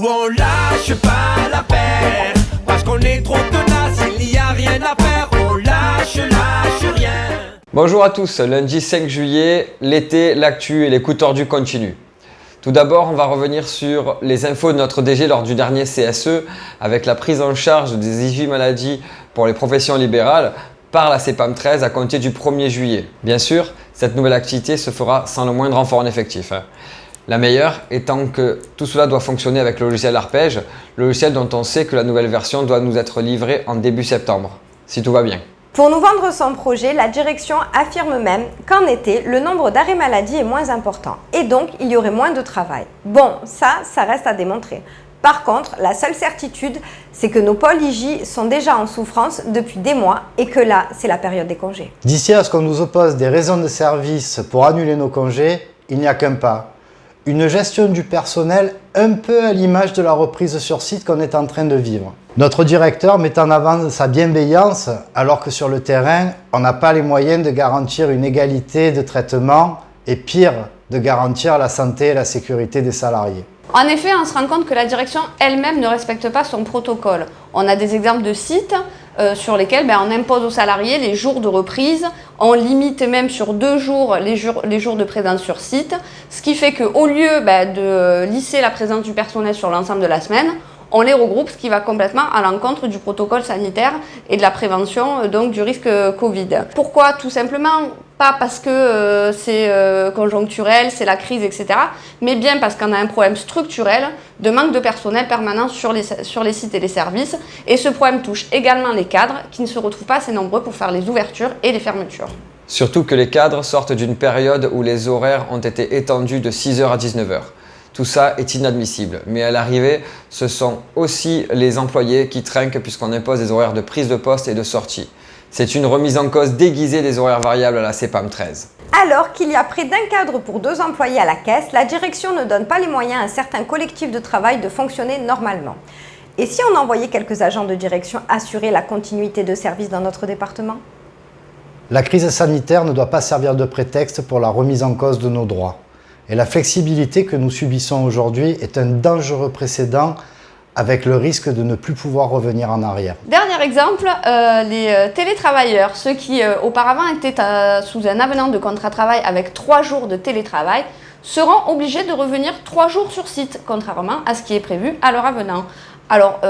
on lâche pas la paire, parce qu'on est trop tenace, il n'y a rien à faire, on lâche rien. Bonjour à tous, lundi 5 juillet, l'été, l'actu et les coups tordus continuent. Tout d'abord, on va revenir sur les infos de notre DG lors du dernier CSE avec la prise en charge des IJ maladies pour les professions libérales par la CPAM 13 à compter du 1er juillet. Bien sûr, cette nouvelle activité se fera sans le moindre renfort en effectif. La meilleure étant que tout cela doit fonctionner avec le logiciel Arpège, le logiciel dont on sait que la nouvelle version doit nous être livrée en début septembre, si tout va bien. Pour nous vendre son projet, la direction affirme même qu'en été, le nombre d'arrêts maladie est moins important et donc il y aurait moins de travail. Bon, ça reste à démontrer. Par contre, la seule certitude, c'est que nos pôles IJ sont déjà en souffrance depuis des mois et que là, c'est la période des congés. D'ici à ce qu'on nous oppose des raisons de service pour annuler nos congés, il n'y a qu'un pas. Une gestion du personnel un peu à l'image de la reprise sur site qu'on est en train de vivre. Notre directeur met en avant sa bienveillance alors que sur le terrain, on n'a pas les moyens de garantir une égalité de traitement et pire, de garantir la santé et la sécurité des salariés. En effet, on se rend compte que la direction elle-même ne respecte pas son protocole. On a des exemples de sites sur lesquels on impose aux salariés les jours de reprise, on limite même sur 2 jours les jours de présence sur site, ce qui fait qu'au lieu de lisser la présence du personnel sur l'ensemble de la semaine, on les regroupe, ce qui va complètement à l'encontre du protocole sanitaire et de la prévention donc du risque Covid. Pourquoi? Tout simplement, pas parce que c'est conjoncturel, c'est la crise, etc., mais bien parce qu'on a un problème structurel de manque de personnel permanent sur les sites et les services. Et ce problème touche également les cadres qui ne se retrouvent pas assez nombreux pour faire les ouvertures et les fermetures. Surtout que les cadres sortent d'une période où les horaires ont été étendus de 6h à 19h. Tout ça est inadmissible, mais à l'arrivée, ce sont aussi les employés qui trinquent puisqu'on impose des horaires de prise de poste et de sortie. C'est une remise en cause déguisée des horaires variables à la CPAM 13. Alors qu'il y a près d'un cadre pour 2 employés à la caisse, la direction ne donne pas les moyens à certains collectifs de travail de fonctionner normalement. Et si on envoyait quelques agents de direction assurer la continuité de service dans notre département ? La crise sanitaire ne doit pas servir de prétexte pour la remise en cause de nos droits. Et la flexibilité que nous subissons aujourd'hui est un dangereux précédent avec le risque de ne plus pouvoir revenir en arrière. Dernier exemple, les télétravailleurs, ceux qui auparavant étaient sous un avenant de contrat de travail avec 3 jours de télétravail, seront obligés de revenir 3 jours sur site, contrairement à ce qui est prévu à leur avenant. Alors,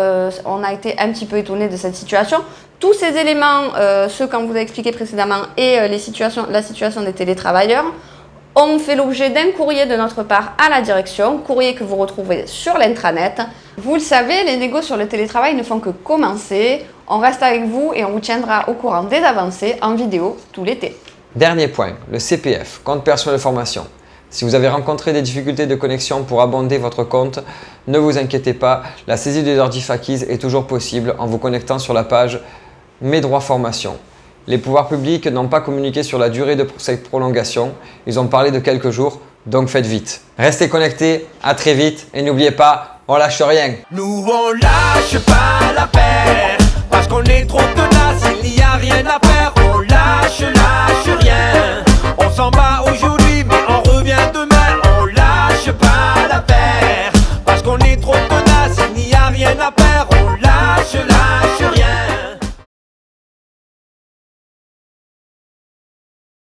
on a été un petit peu étonnés de cette situation. Tous ces éléments, ceux qu'on vous a expliqués précédemment et la situation des télétravailleurs, ont fait l'objet d'un courrier de notre part à la direction, courrier que vous retrouvez sur l'intranet. Vous le savez, les négos sur le télétravail ne font que commencer. On reste avec vous et on vous tiendra au courant des avancées en vidéo tout l'été. Dernier point, le CPF, compte personnel de formation. Si vous avez rencontré des difficultés de connexion pour abonder votre compte, ne vous inquiétez pas, la saisie des ordis acquises est toujours possible en vous connectant sur la page Mes droits formation. Les pouvoirs publics n'ont pas communiqué sur la durée de cette prolongation, ils ont parlé de quelques jours, donc faites vite. Restez connectés, à très vite et n'oubliez pas, on lâche rien. Nous on lâche pas la paire, parce qu'on est trop tenace, il n'y a rien à faire, on lâche rien. On s'en bat aujourd'hui.